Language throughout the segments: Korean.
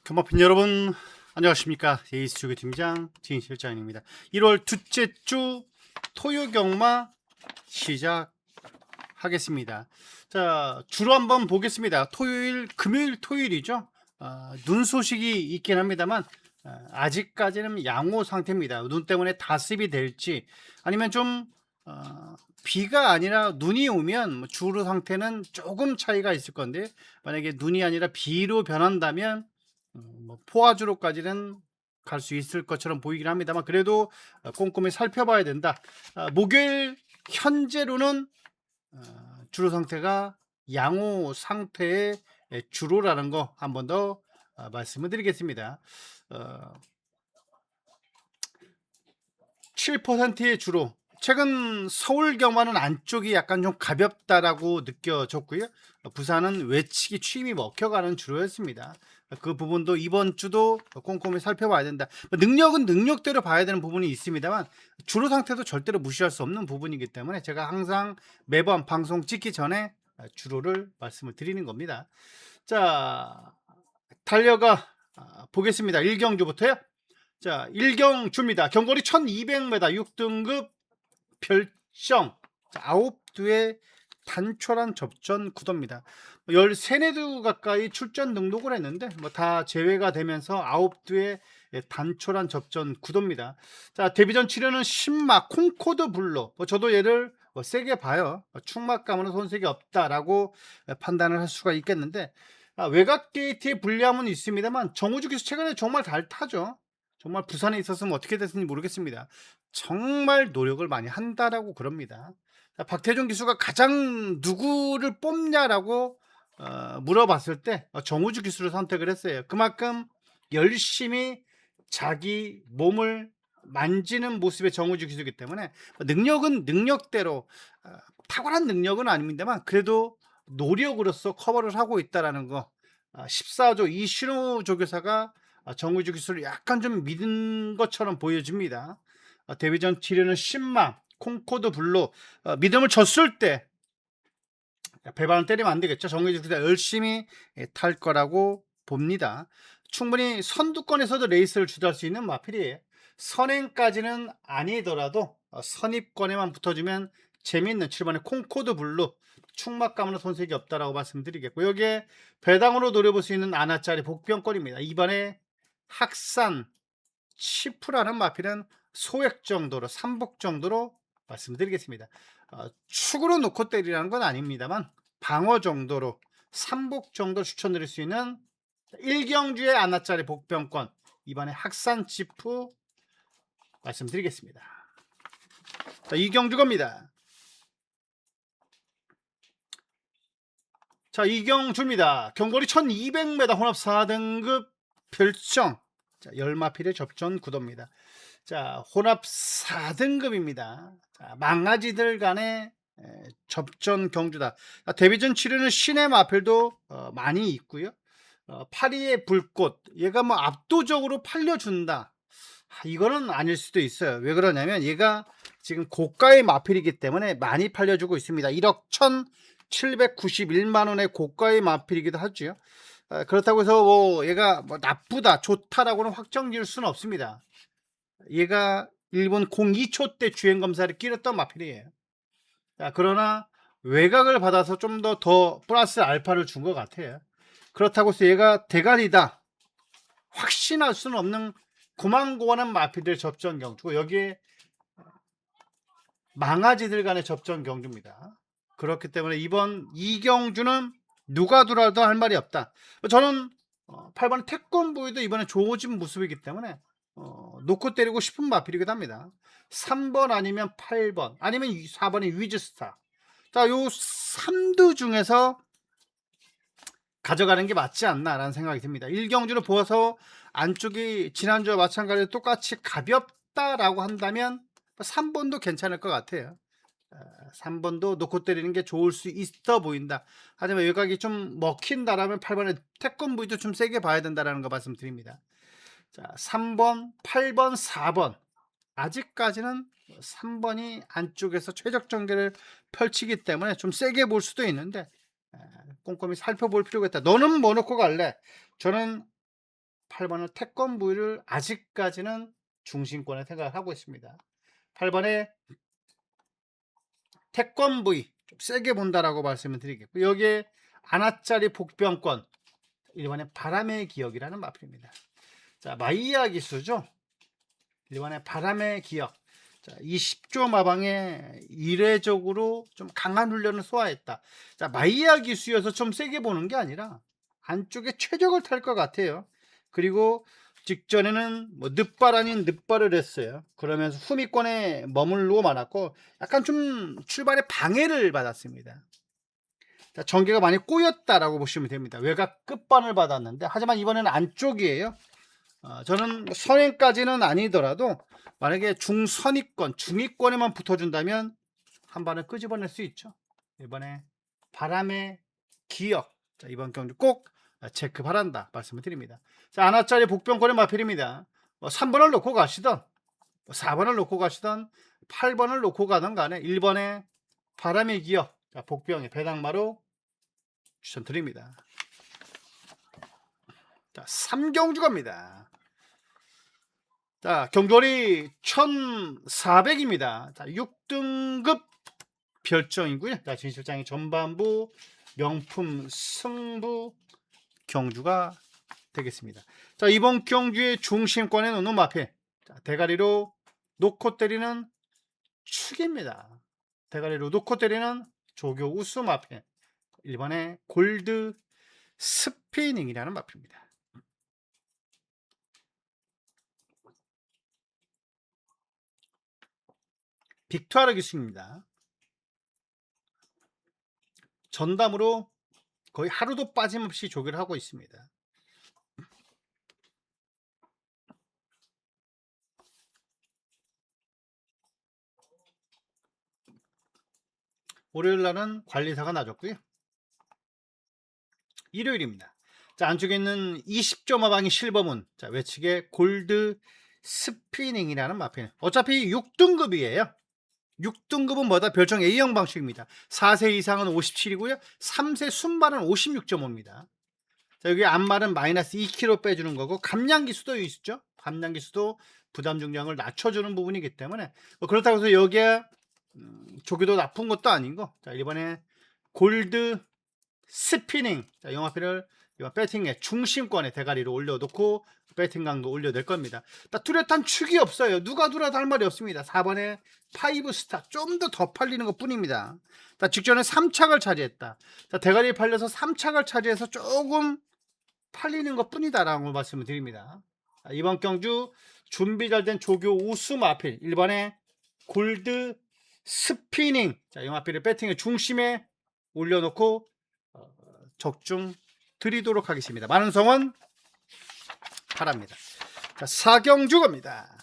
금화핀 여러분 안녕하십니까. 예이스주교 팀장 진실장입니다. 1월 둘째 주 토요경마 시작하겠습니다. 자, 주로 한번 보겠습니다. 토요일, 금요일, 토요일이죠. 눈 소식이 있긴 합니다만 아직까지는 양호 상태입니다. 눈 때문에 다습이 될지 아니면 좀 비가 아니라 눈이 오면 주로 상태는 조금 차이가 있을 건데, 만약에 눈이 아니라 비로 변한다면 포화주로까지는 갈 수 있을 것처럼 보이긴 합니다만, 그래도 꼼꼼히 살펴봐야 된다. 목요일 현재로는 주로 상태가 양호 상태의 주로라는 거 한 번 더 말씀을 드리겠습니다. 7%의 주로, 최근 서울 경마는 안쪽이 약간 좀 가볍다라고 느껴졌고요. 부산은 외측이 취임이 먹혀가는 주로였습니다. 그 부분도 이번 주도 꼼꼼히 살펴봐야 된다. 능력은 능력대로 봐야 되는 부분이 있습니다만, 주로 상태도 절대로 무시할 수 없는 부분이기 때문에 제가 항상 매번 방송 찍기 전에 주로를 말씀을 드리는 겁니다. 자, 달려가 보겠습니다. 1경주부터요. 자, 1경주입니다. 경거리 1200m 6등급 별정 9두의 단촐한 접전 구도입니다. 13, 14두 가까이 출전 등록을 했는데 다 제외가 되면서 9두의 단촐한 접전 구도입니다. 자, 데뷔전 치료는 10막 콩코드 블로, 저도 얘를 세게 봐요. 충막감으로 손색이 없다라고 판단을 할 수가 있겠는데, 외곽 게이트의 불리함은 있습니다만 정우주 기수 최근에 정말 잘 타죠. 정말 부산에 있었으면 어떻게 됐는지 모르겠습니다. 정말 노력을 많이 한다라고 그럽니다. 박태종 기수가 가장 누구를 뽑냐라고 물어봤을 때 정우주 기수를 선택을 했어요. 그만큼 열심히 자기 몸을 만지는 모습의 정우주 기수이기 때문에 능력은 능력대로, 탁월한 능력은 아닙니다만 그래도 노력으로서 커버를 하고 있다라는 거, 14조 이신호 조교사가 정우주 기수를 약간 좀 믿은 것처럼 보여집니다. 데뷔전 치료는 10만 콩코드 블루, 믿음을 줬을 때 배반을 때리면 안 되겠죠. 정우주 기수가 열심히 탈 거라고 봅니다. 충분히 선두권에서도 레이스를 주도할 수 있는 마필이에요. 선행까지는 아니더라도 선입권에만 붙어주면 재밌는 7번의 콩코드 블루, 충막감으로 손색이 없다라고 말씀드리겠고, 여기에 배당으로 노려볼 수 있는 아나짜리 복병권입니다. 이번에 학산 치프라는 마필은 소액 정도로, 삼복 정도로 말씀드리겠습니다. 축으로 놓고 때리라는 건 아닙니다만 방어 정도로, 삼복 정도 추천드릴 수 있는 1경주의 아나짜리 복병권, 이번에 학산 치프 말씀드리겠습니다. 자, 2경주 겁니다. 자, 2경주입니다. 경거리 1200m 혼합 4등급 별정, 자, 열마필의 접전 구도입니다. 자, 혼합 4등급입니다. 자, 망아지들 간의 접전 경주다. 데뷔전 치르는 신의 마필도 많이 있고요. 파리의 불꽃, 얘가 뭐 압도적으로 팔려준다, 이거는 아닐 수도 있어요. 왜 그러냐면 얘가 지금 고가의 마필이기 때문에 많이 팔려주고 있습니다. 1억 1791만원의 고가의 마필이기도 하죠. 그렇다고 해서 뭐 얘가 뭐 나쁘다 좋다라고는 확정 지을 수는 없습니다. 얘가 일본 02초 때 주행검사를 끼렸던 마필이에요. 그러나 외곽을 받아서 좀 더 플러스 알파를 준 것 같아요. 그렇다고 해서 얘가 대가리다 확신할 수는 없는 고만고만한 마필들 접전 경주고, 여기에 망아지들 간의 접전 경주입니다. 그렇기 때문에 이번 이경주는 누가 들어와도 할 말이 없다. 저는 8번 태권부에도 이번에 좋아진 모습이기 때문에 놓고 때리고 싶은 마필이기도 합니다. 3번 아니면 8번 아니면 4번의 위즈스타. 자, 요 3두 중에서 가져가는 게 맞지 않나라는 생각이 듭니다. 1경주를 보아서 안쪽이 지난주와 마찬가지로 똑같이 가볍다라고 한다면 3번도 괜찮을 것 같아요. 3번도 놓고 때리는 게 좋을 수 있어 보인다. 하지만 외곽이 좀 먹힌다라면 8번의 태권부도 좀 세게 봐야 된다라는 거 말씀드립니다. 자, 3번, 8번, 4번. 아직까지는 3번이 안쪽에서 최적 전개를 펼치기 때문에 좀 세게 볼 수도 있는데 꼼꼼히 살펴볼 필요가 있다. 너는 뭐 놓고 갈래? 저는 8번은 태권부를 아직까지는 중심권에 생각을 하고 있습니다. 8번에 태권부이 좀 세게 본다라고 말씀을 드리겠고, 여기에 안아짜리 복병권 1번에 바람의 기억이라는 마필입니다. 자, 마이야 기수죠. 1번에 바람의 기억. 자, 20조 마방에 이례적으로 좀 강한 훈련을 소화했다. 자, 마이야 기수여서 좀 세게 보는 게 아니라 안쪽에 최적을 탈 것 같아요. 그리고 직전에는 뭐 늑발 아닌 늑발을 했어요. 그러면서 후미권에 머물고 말았고 약간 좀 출발에 방해를 받았습니다. 자, 전개가 많이 꼬였다라고 보시면 됩니다. 외곽 끝반을 받았는데, 하지만 이번에는 안쪽이에요. 저는 선행까지는 아니더라도 만약에 중선위권, 중위권에만 붙어준다면 한 발을 끄집어낼 수 있죠. 이번에 바람의 기억. 자, 이번 경주 꼭 체크 바란다 말씀을 드립니다. 자, 하나짜리 복병권의 마필입니다. 3번을 놓고 가시던 4번을 놓고 가시던 8번을 놓고 가던 간에 1번에 바람의 기억. 자, 복병의 배당마로 추천드립니다. 자, 3경주 갑니다. 자, 경주월이 1400입니다. 자, 6등급 별정이고요. 자, 진실장의 전반부 명품 승부 경주가 되겠습니다. 자, 이번 경주의 중심권에 놓는 마필. 자, 대가리로 놓고 때리는 축입니다. 대가리로 놓고 때리는 조교 우수 마필. 1번의 골드 스피닝이라는 마필입니다. 빅투아르 기수입니다. 전담으로 거의 하루도 빠짐없이 조교를 하고 있습니다. 월요일 날은 관리사가 놔줬고요. 일요일입니다. 자, 안쪽에 있는 20조 마방이 실버문. 자, 외측에 골드 스피닝이라는 마필. 어차피 6등급이에요. 6등급은 뭐다? 별정 A형 방식입니다. 4세 이상은 57이고요. 3세 순발은 56.5입니다. 자, 여기 앞말은 마이너스 2kg 빼주는 거고, 감량기수도 있죠. 감량기수도 부담 중량을 낮춰주는 부분이기 때문에, 그렇다고 해서 여기에 조기도 나쁜 것도 아닌 거. 자, 이번에 골드 스피닝. 자, 영화표를 배팅의 중심권에 대가리로 올려놓고 배팅 강도 올려낼 겁니다. 뚜렷한 축이 없어요. 누가 뚜렷 할 말이 없습니다. 4번에 파이브 스타 좀 더 팔리는 것 뿐입니다. 직전에 3착을 차지했다. 자, 대가리에 팔려서 3착을 차지해서 조금 팔리는 것 뿐이다라고 말씀을 드립니다. 자, 이번 경주 준비 잘 된 조교 우수 마필 1번에 골드 스피닝. 자, 영화필을 배팅의 중심에 올려놓고 적중 드리도록 하겠습니다. 많은 성원 바랍니다. 자, 4경주 갑니다.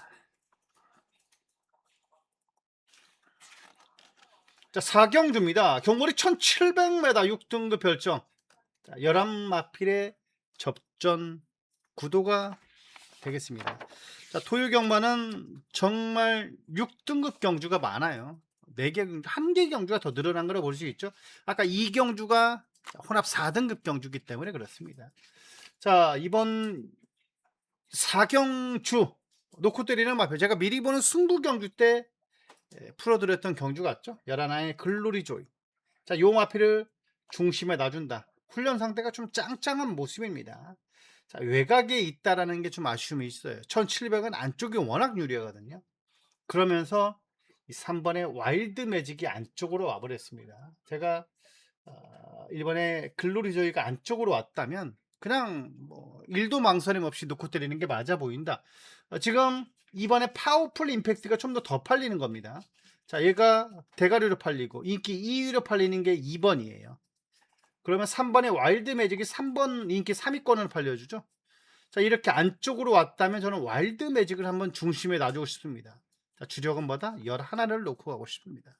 자, 4경주입니다. 경몰이 1700m 6등급 별정. 자, 11마필의 접전 구도가 되겠습니다. 자, 토요 경마는 정말 6등급 경주가 많아요. 4개, 1개 경주가 더 늘어난 거라 볼 수 있죠. 아까 2경주가 혼합 4등급 경주기 때문에 그렇습니다. 자, 이번 4경주 놓고 때리는 마표. 제가 미리 보는 승부 경주 때 풀어드렸던 경주 같죠. 11의 글로리 조이. 자, 요 마피를 중심에 놔준다. 훈련 상태가 좀 짱짱한 모습입니다. 자, 외곽에 있다라는 게 좀 아쉬움이 있어요. 1700은 안쪽이 워낙 유리하거든요. 그러면서 이 3번의 와일드 매직이 안쪽으로 와버렸습니다. 제가 1번에 글로리 조이가 안쪽으로 왔다면 그냥 뭐 1도 망설임 없이 놓고 때리는 게 맞아 보인다. 지금 2번에 파워풀 임팩트가 좀 더 팔리는 겁니다. 자, 얘가 대가리로 팔리고 인기 2위로 팔리는 게 2번이에요. 그러면 3번의 와일드 매직이 3번 인기 3위권을 팔려주죠. 자, 이렇게 안쪽으로 왔다면 저는 와일드 매직을 한번 중심에 놔주고 싶습니다. 자, 주력은 뭐다? 11을 놓고 가고 싶습니다.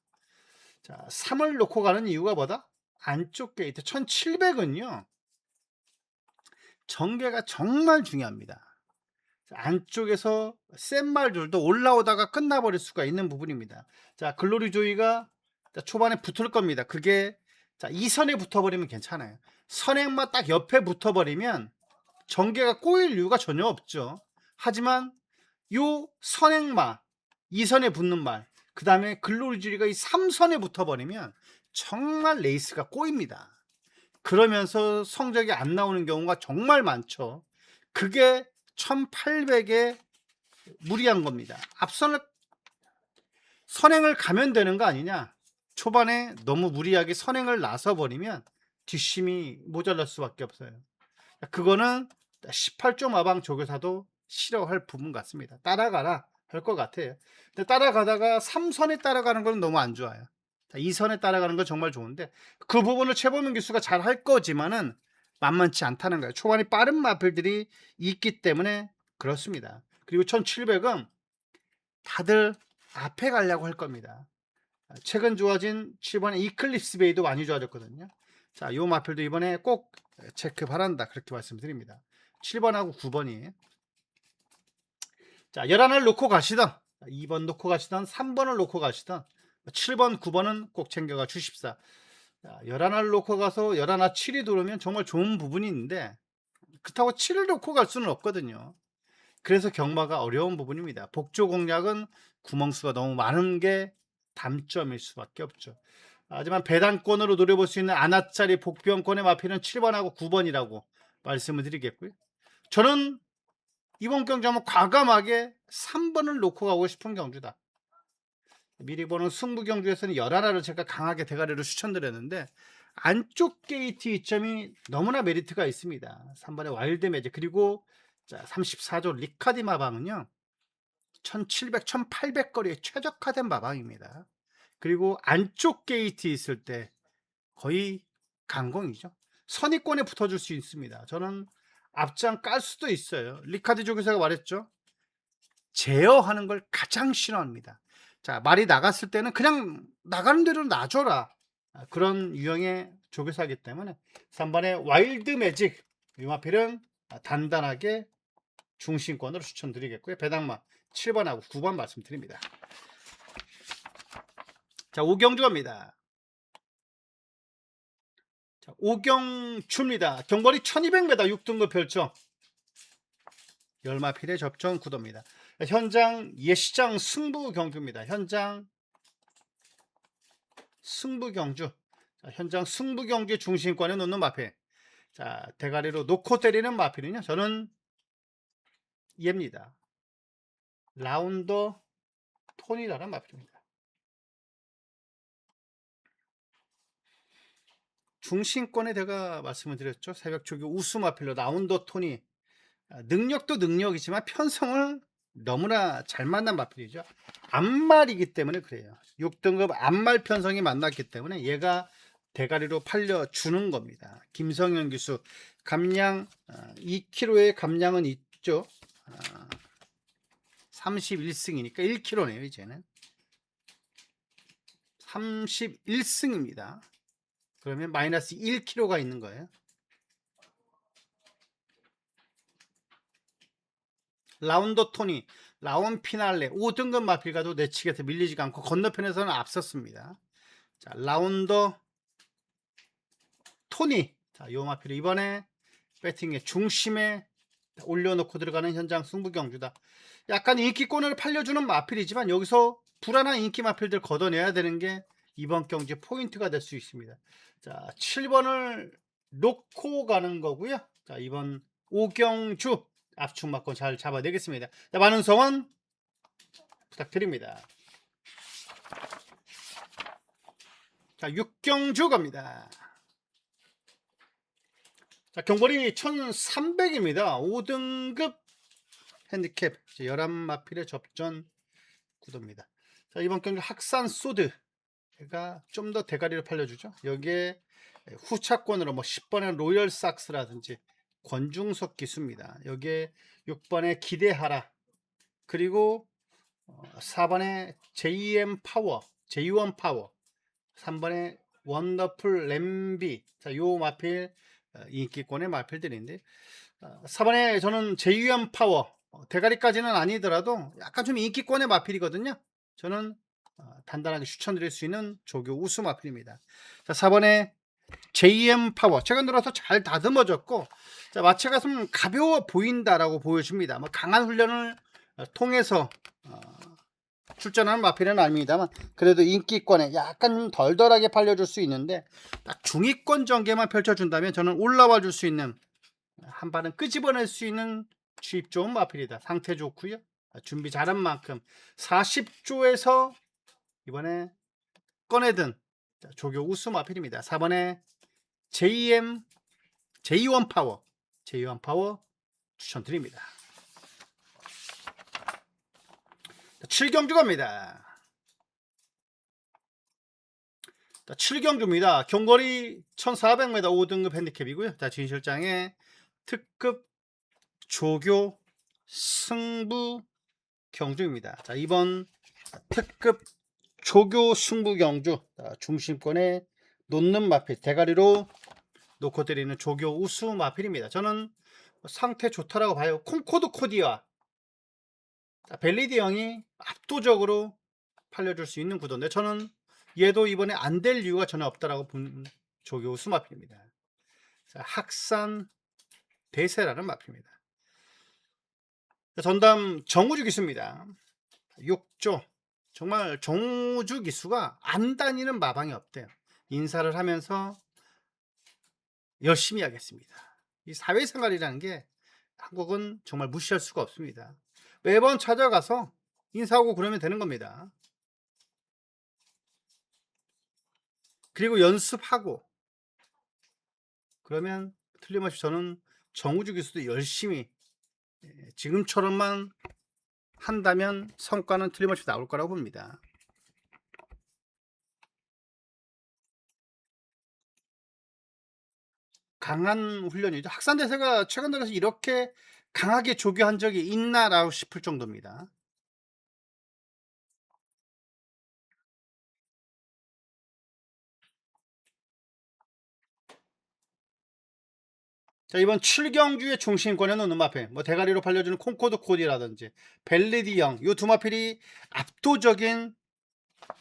자, 3을 놓고 가는 이유가 뭐다? 안쪽 게이트 1700은요 전개가 정말 중요합니다. 안쪽에서 센 말들도 올라오다가 끝나버릴 수가 있는 부분입니다. 자, 글로리 조이가 초반에 붙을 겁니다. 그게 자, 이 선에 붙어버리면 괜찮아요. 선행만 딱 옆에 붙어버리면 전개가 꼬일 이유가 전혀 없죠. 하지만 요 선행마 2선에 붙는 말, 그 다음에 글로리주리가 이 3선에 붙어버리면 정말 레이스가 꼬입니다. 그러면서 성적이 안 나오는 경우가 정말 많죠. 그게 1800에 무리한 겁니다. 앞선을 선행을 가면 되는 거 아니냐. 초반에 너무 무리하게 선행을 나서 버리면 뒷심이 모자랄 수밖에 없어요. 그거는 18조 마방 조교사도 싫어할 부분 같습니다. 따라가라 할 것 같아요. 근데 따라가다가 3선에 따라가는 건 너무 안 좋아요. 2선에 따라가는 건 정말 좋은데 그 부분을 최범민 교수가 잘 할 거지만은 만만치 않다는 거예요. 초반에 빠른 마필들이 있기 때문에 그렇습니다. 그리고 1700은 다들 앞에 가려고 할 겁니다. 최근 좋아진 7번의 이클립스 베이도 많이 좋아졌거든요. 자, 요 마필도 이번에 꼭 체크 바란다. 그렇게 말씀드립니다. 7번하고 9번이. 자, 11을 놓고 가시던 2번 놓고 가시던 3번을 놓고 가시던 7번, 9번은 꼭 챙겨가 주십사. 자, 11을 놓고 가서 11, 7이 들어오면 정말 좋은 부분이 있는데 그렇다고 7을 놓고 갈 수는 없거든요. 그래서 경마가 어려운 부분입니다. 복조 공략은 구멍수가 너무 많은 게 단점일 수밖에 없죠. 하지만 배당권으로 노려볼 수 있는 아나짜리 복병권의 마피는 7번하고 9번이라고 말씀을 드리겠고요. 저는 이번 경주 한번 과감하게 3번을 놓고 가고 싶은 경주다. 미리 보는 승부 경주에서는 11알을 제가 강하게 대가리로 추천드렸는데 안쪽 게이트 이점이 너무나 메리트가 있습니다. 3번의 와일드 매직 그리고 자, 34조 리카디 마방은요 1700, 1800 거리에 최적화된 마방입니다. 그리고 안쪽 게이트 있을 때 거의 강공이죠. 선입권에 붙어줄 수 있습니다. 저는 앞장 깔 수도 있어요. 리카디 조교사가 말했죠. 제어하는 걸 가장 싫어합니다. 자, 말이 나갔을 때는 그냥 나가는 대로 놔줘라. 그런 유형의 조교사이기 때문에 3번의 와일드 매직 유마필은 단단하게 중심권으로 추천드리겠고요. 배당마 7번하고 9번 말씀드립니다. 자, 오경주 갑니다. 자, 오경주입니다. 경거리 1200m 6등급 별점. 열마필의 접전 구도입니다. 현장 예시장 승부 경주입니다. 현장 승부 경주. 자, 현장 승부 경주 중심권에 놓는 마필. 자, 대가리로 놓고 때리는 마필은요. 저는 얘입니다. 라운더 톤이라는 마필입니다. 중심권에 제가 말씀을 드렸죠. 새벽 조기 우수 마필로 라운더 톤이 능력도 능력이지만 편성을 너무나 잘 만난 마필이죠. 앞말이기 때문에 그래요. 6등급 앞말 편성이 만났기 때문에 얘가 대가리로 팔려주는 겁니다. 김성현 교수 감량 2kg의 감량은 있죠. 31승이니까 1kg네요. 이제는 31승입니다. 그러면 마이너스 1kg가 있는 거예요. 라운더 토니, 라운 피날레 5등급 마필과도 내치기에서 밀리지가 않고 건너편에서는 앞섰습니다. 자, 라운더 토니. 자, 요 마필을 이번에 배팅의 중심에 올려놓고 들어가는 현장 승부 경주다. 약간 인기권을 팔려주는 마필이지만 여기서 불안한 인기 마필들 걷어내야 되는 게 이번 경주 포인트가 될 수 있습니다. 자, 7번을 놓고 가는 거고요. 자, 이번 오경주 압축 맞고 잘 잡아내겠습니다. 자, 많은 성원 부탁드립니다. 자, 육경주 갑니다. 자, 경거리 1300입니다. 5등급 핸디캡 11마필의 접전 구도입니다. 자, 이번 경주 학산 소드 가 좀 더 대가리를 팔려주죠. 여기에 후차권으로 뭐 10번의 로열 삭스라든지 권중석 기수입니다. 여기에 6번의 기대하라 그리고 4번의 JM 파워, J1 파워 3번의 원더풀 램비. 자, 요 마필 인기권의 마필들인데 4번에 저는 J1 파워 대가리까지는 아니더라도 약간 좀 인기권의 마필이거든요. 저는 단단하게 추천드릴 수 있는 조교 우수 마필입니다. 자, 4번에 JM 파워 최근 들어서 잘 다듬어졌고, 자, 마체가 좀 가벼워 보인다라고 보여집니다. 뭐 강한 훈련을 통해서 출전하는 마필은 아닙니다만, 그래도 인기권에 약간 좀 덜덜하게 팔려줄 수 있는데, 딱 중위권 전개만 펼쳐준다면 저는 올라와 줄 수 있는, 한 발은 끄집어낼 수 있는 주입 좋은 마필이다. 상태 좋고요, 준비 잘한 만큼 40조에서 이번에 꺼내든 조교 우수 마필입니다. 4번에 J1 파워 추천드립니다. 7경주 갑니다. 7경주입니다. 경거리 1400m 5등급 핸디캡이고요. 자, 진실장의 특급 조교 승부 경주입니다. 자, 이번 특급 조교 승부 경주, 중심권에 놓는 마필, 대가리로 놓고 때리는 조교 우수 마필입니다. 저는 상태 좋다라고 봐요. 콩코드 코디와 벨리디 형이 압도적으로 팔려줄 수 있는 구도인데, 저는 얘도 이번에 안 될 이유가 전혀 없다라고 본 조교 우수 마필입니다. 자, 학산 대세라는 마필입니다. 전담 정우주 기수입니다. 6조. 정말 정우주 기수가 안 다니는 마방이 없대요. 인사를 하면서 열심히 하겠습니다. 이 사회생활이라는 게 한국은 정말 무시할 수가 없습니다. 매번 찾아가서 인사하고 그러면 되는 겁니다. 그리고 연습하고 그러면 틀림없이 저는 정우주 기수도 열심히 지금처럼만 한다면 성과는 틀림없이 나올 거라고 봅니다. 강한 훈련이죠. 학산대세가 최근 들어서 이렇게 강하게 조교한 적이 있나라고 싶을 정도입니다. 자, 이번 7경주의 중심권에 놓는 마필, 뭐 대가리로 팔려주는 콩코드 코디라든지 벨리디형, 이 두 마필이 압도적인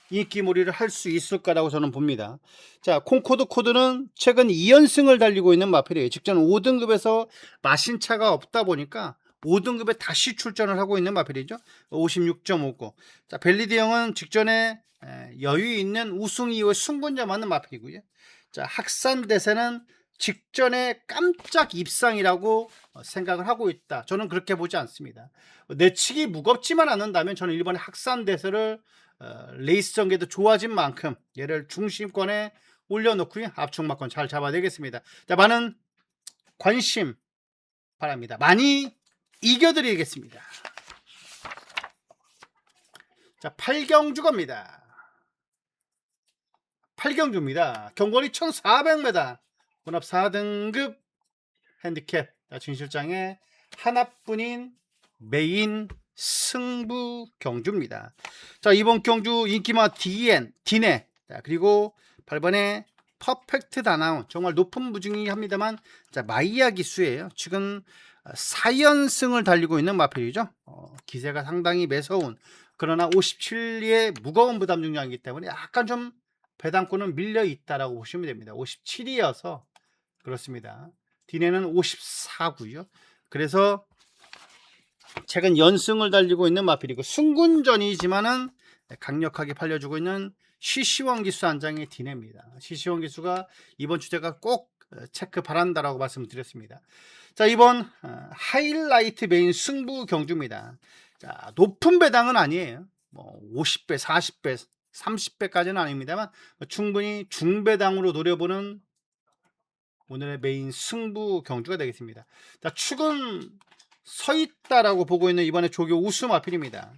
인기몰이를 할 수 있을 거라고 저는 봅니다. 자, 콩코드 코드는 최근 2연승을 달리고 있는 마필이에요. 직전 5등급에서 마신 차가 없다 보니까 5등급에 다시 출전을 하고 있는 마필이죠. 56.59. 자, 벨리디형은 직전에 여유 있는 우승 이후에 승군자 맞는 마필이고요. 자, 학산대세는 직전에 깜짝 입상이라고 생각을 하고 있다. 저는 그렇게 보지 않습니다. 내치기 무겁지만 않는다면 저는 일본의 학산대세를 레이스 전개도 좋아진 만큼 얘를 중심권에 올려놓고요, 압축막권 잘 잡아내겠습니다. 자, 많은 관심 바랍니다. 많이 이겨드리겠습니다. 자, 8경주 갑니다. 8경주입니다. 경거리 1400m 혼합 4등급 핸디캡, 진실장의 하나뿐인 메인 승부 경주입니다. 자, 이번 경주 인기마 디네, 그리고 8번에 퍼펙트 다나운, 정말 높은 무중이합니다만, 자, 마이야 기수예요. 지금 4연승을 달리고 있는 마필이죠. 기세가 상당히 매서운, 그러나 57리의 무거운 부담 중량이기 때문에 약간 좀 배당권은 밀려 있다라고 보시면 됩니다. 57이어서 그렇습니다. 디네는 54고요. 그래서 최근 연승을 달리고 있는 마필이고, 승군전이지만은 강력하게 팔려주고 있는 시시원 기수 안장의 디네입니다. 시시원 기수가 이번 주제가 꼭 체크 바란다라고 말씀드렸습니다. 자, 이번 하이라이트 메인 승부 경주입니다. 자, 높은 배당은 아니에요. 뭐 50배, 40배, 30배까지는 아닙니다만 충분히 중배당으로 노려보는 오늘의 메인 승부 경주가 되겠습니다. 자, 축은 서 있다라고 보고 있는 이번에 조교 우수 마필입니다.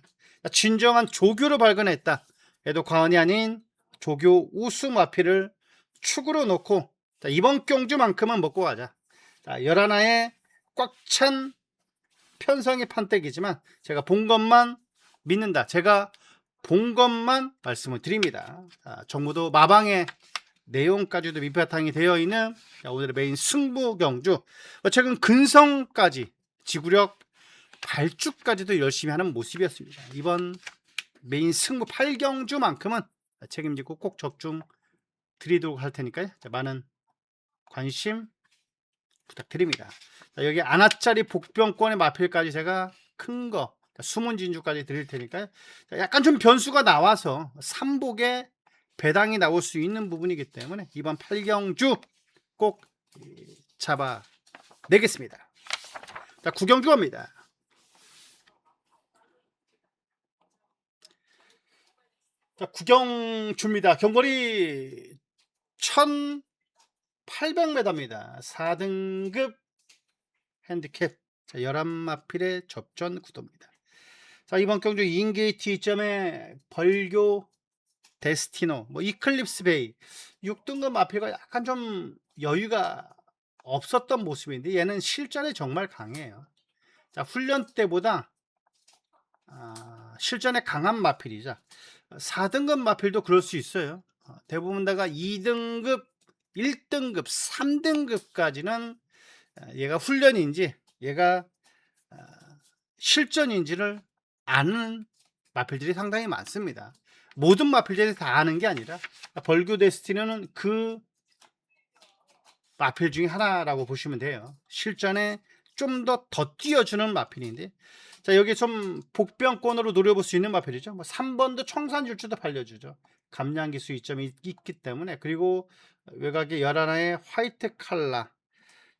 진정한 조교를 발견했다 해도 과언이 아닌 조교 우수 마필을 축으로 놓고, 자, 이번 경주만큼은 먹고 가자. 자, 11화의 꽉 찬 편성의 판때기지만 제가 본 것만 믿는다. 제가 본 것만 말씀을 드립니다. 자, 정부도 마방의 내용까지도 밑바탕이 되어 있는 오늘의 메인 승부 경주, 최근 근성까지 지구력 발주까지도 열심히 하는 모습이었습니다. 이번 메인 승부 8경주만큼은 책임지고 꼭 적중 드리도록 할 테니까요. 많은 관심 부탁드립니다. 자, 여기 안아짜리 복병권의 마필까지 제가 큰 거 숨은 진주까지 드릴 테니까요. 자, 약간 좀 변수가 나와서 삼복에 배당이 나올 수 있는 부분이기 때문에 이번 8경주 꼭 잡아내겠습니다. 자, 9경주 갑니다. 자, 9경주입니다. 경거리 1800m입니다. 4등급 핸디캡. 자, 11마필의 접전 구도입니다. 자, 이번 경주 인게이트 2점에 벌교 데스티노, 뭐 이클립스 베이 6등급 마필과 약간 좀 여유가 없었던 모습인데 얘는 실전에 정말 강해요. 자, 훈련 때보다 실전에 강한 마필이죠. 4등급 마필도 그럴 수 있어요. 대부분 다가 2등급, 1등급, 3등급까지는 얘가 훈련인지 얘가 실전인지를 아는 마필들이 상당히 많습니다. 모든 마필들이 다 아는 게 아니라 벌교 데스티노는 그 마필 중에 하나라고 보시면 돼요. 실전에 좀 더 띄워주는 마필인데, 자, 여기 좀 복병권으로 노려볼 수 있는 마필이죠. 뭐 3번도 청산질주도 팔려주죠. 감량기수 2점이 있기 때문에. 그리고 외곽에 11의 화이트 칼라.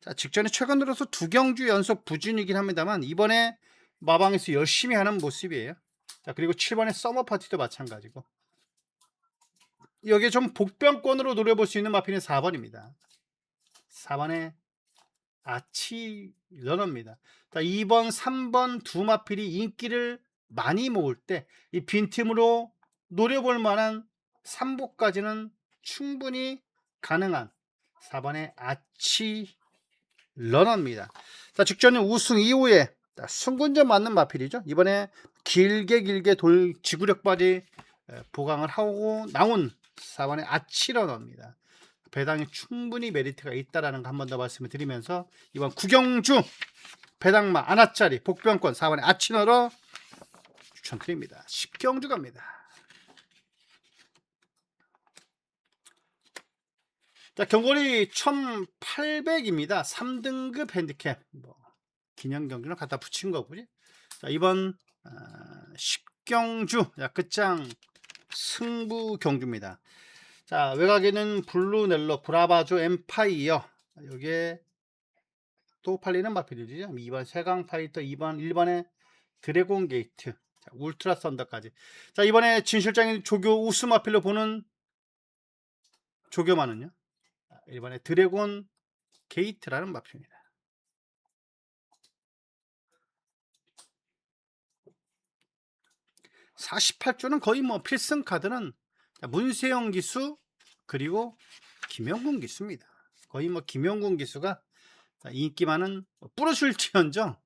자, 직전에 최근 들어서 2경주 연속 부진이긴 합니다만 이번에 마방에서 열심히 하는 모습이에요. 자, 그리고 7번의 서머 파티도 마찬가지고, 여기에 좀 복병권으로 노려볼 수 있는 마필은 4번입니다. 4번의 아치 러너입니다. 자, 2번, 3번 두 마필이 인기를 많이 모을 때 이 빈틈으로 노려볼 만한 3복까지는 충분히 가능한 4번의 아치 러너입니다. 자, 직전에 우승 이후에 승군전 맞는 마필이죠. 이번에 길게 지구력바디 보강을 하고 나온 4번의 아치 러너입니다. 배당에 충분히 메리트가 있다라는 거 한 번 더 말씀을 드리면서 이번 9경주 배당마 안아짜리 복병권 4번의 아치너러 추천드립니다. 10경주 갑니다. 자, 경거리 1800입니다. 3등급 핸디캡, 뭐 기념 경주는 갖다 붙인 거고요. 자, 이번 10경주 끝장 승부 경주입니다. 자, 외곽에는 블루넬로 브라바조 엠파이어, 여기에 또 팔리는 마필이죠. 2번 세강 파이터, 2번 1번에 드래곤 게이트, 자, 울트라 썬더까지. 자, 이번에 진실장인 조교 우스 마필로 보는 조교만은요, 1번에 드래곤 게이트라는 마필입니다. 48조는 거의 뭐 필승 카드는 문세영 기수 그리고 김영군 기수입니다. 거의 뭐 김영군 기수가 인기 많은 뿌러줄지언정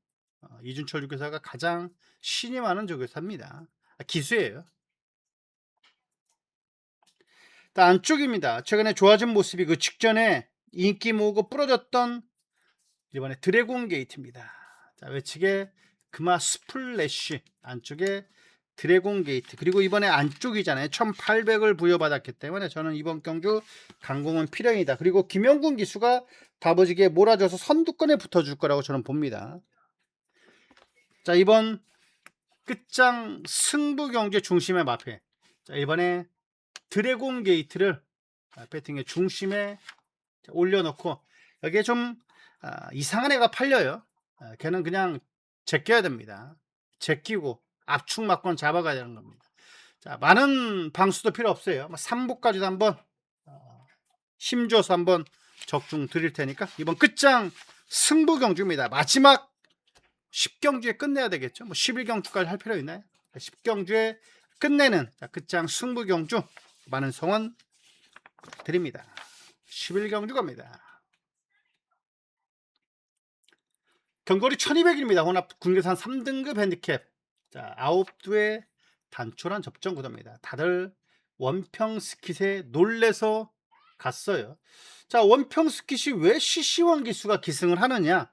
이준철 조교사가 가장 신이 많은 조교사입니다. 기수예요. 안쪽입니다. 최근에 좋아진 모습이 그 직전에 인기 모으고 부러졌던 이번에 드래곤 게이트입니다. 자, 외측에 금화 스플래시, 안쪽에 드래곤 게이트, 그리고 이번에 안쪽이잖아요. 1800을 부여받았기 때문에 저는 이번 경주 강공은 필연이다. 그리고 김영군 기수가 다버지게 몰아줘서 선두권에 붙어줄 거라고 저는 봅니다. 자, 이번 끝장 승부 경제 중심의 마필. 자, 이번에 드래곤 게이트를 배팅의 중심에 올려놓고, 여기에 좀 이상한 애가 팔려요. 걔는 그냥 제껴야 됩니다. 제끼고 압축 막건 잡아가야 되는 겁니다. 자, 많은 방수도 필요 없어요. 3복까지도 한번 힘줘서 한번 적중 드릴 테니까 이번 끝장 승부 경주입니다. 마지막 10경주에 끝내야 되겠죠. 뭐 11경주까지 할 필요 있나요? 10경주에 끝내는 끝장 승부 경주 많은 성원 드립니다. 11경주 갑니다. 경거리 1200입니다. 혼합 국내산 3등급 핸디캡. 자, 9두의 단촐한 접전 구도입니다. 다들 원평 스킷에 놀래서 갔어요. 자, 원평 스킷이 왜 CC1 기수가 기승을 하느냐?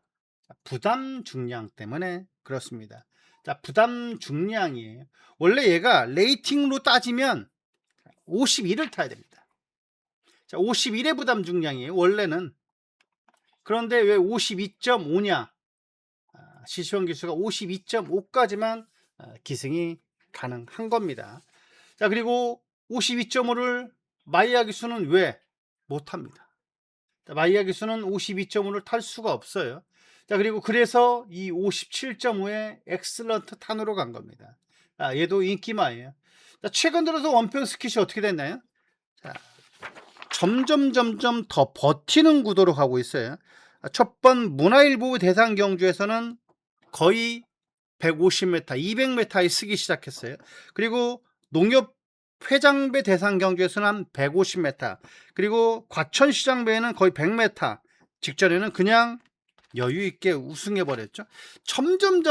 부담 중량 때문에 그렇습니다. 자, 부담 중량이에요. 원래 얘가 레이팅으로 따지면 51을 타야 됩니다. 자, 51의 부담 중량이에요. 원래는 그런데 왜 52.5냐? 시시원 기수가 52.5까지만 기승이 가능한 겁니다. 자, 그리고 52.5를 마이야 기수는 왜 못합니다. 마이야 기수는 52.5를 탈 수가 없어요. 자, 그리고 그래서 이 57.5의 엑슬런트 탄으로 간 겁니다. 얘도 인기마예요. 자, 최근 들어서 원평 스킷이 어떻게 됐나요? 자, 점점 더 버티는 구도로 가고 있어요. 첫 번 문화일보 대상 경주에서는 거의 150m, 200m에 쓰기 시작했어요. 그리고 농협 회장배 대상 경주에서는 한 150m, 그리고 과천시장배에는 거의 100m, 직전에는 그냥 여유 있게 우승해 버렸죠. 점점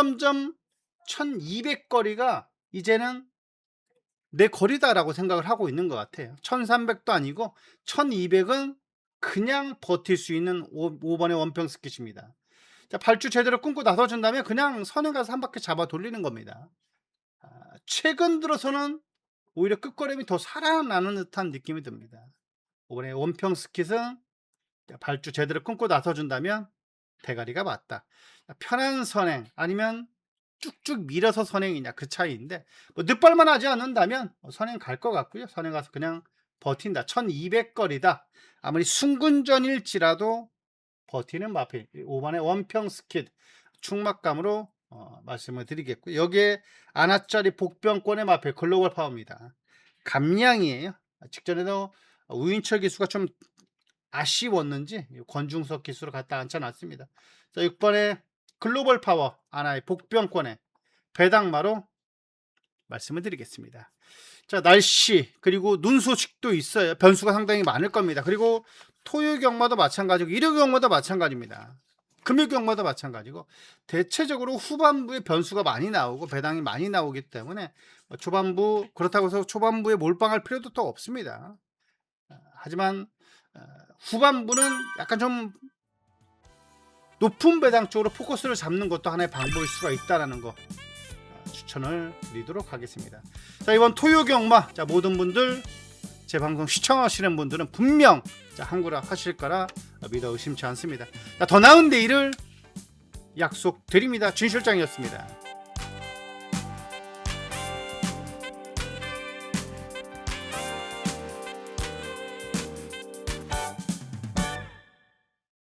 1200 거리가 이제는 내 거리다라고 생각을 하고 있는 것 같아요. 1300도 아니고 1200은 그냥 버틸 수 있는 5번의 원평 스킷입니다. 자, 발주 제대로 끊고 나서준 다음에 그냥 선에 가서 한 바퀴 잡아 돌리는 겁니다. 최근 들어서는 오히려 끝걸음이 더 살아나는 듯한 느낌이 듭니다. 이번에 원평 스킷은 발주 제대로 끊고 나서준다면 대가리가 맞다. 편한 선행 아니면 쭉쭉 밀어서 선행이냐, 그 차이인데, 뭐 늦발만 하지 않는다면 선행 갈 것 같고요. 선행 가서 그냥 버틴다. 1200 거리다. 아무리 순군전일지라도 버티는 마필. 5번의 원평 스킷 충막감으로 말씀을 드리겠고요. 여기에 아나짜리 복병권의 마필 글로벌 파워입니다. 감량이에요. 직전에도 우인철 기수가 좀 아쉬웠는지 권중석 기수로 갖다 앉혀놨습니다. 자, 6번의 글로벌 파워 아나의 복병권의 배당마로 말씀을 드리겠습니다. 자, 날씨 그리고 눈 소식도 있어요. 변수가 상당히 많을 겁니다. 그리고 토요 경마도 마찬가지고 일요 경마도 마찬가지입니다. 금요 경마도 마찬가지고 대체적으로 후반부에 변수가 많이 나오고 배당이 많이 나오기 때문에 초반부, 그렇다고 해서 초반부에 몰빵할 필요도 또 없습니다. 하지만 후반부는 약간 좀 높은 배당 쪽으로 포커스를 잡는 것도 하나의 방법일 수가 있다는 거 추천을 드리도록 하겠습니다. 자, 이번 토요 경마, 자, 모든 분들 제 방송 시청하시는 분들은 분명 한구라 하실 거라 믿어 의심치 않습니다. 자, 더 나은 내일을 약속드립니다. 진 실장이었습니다.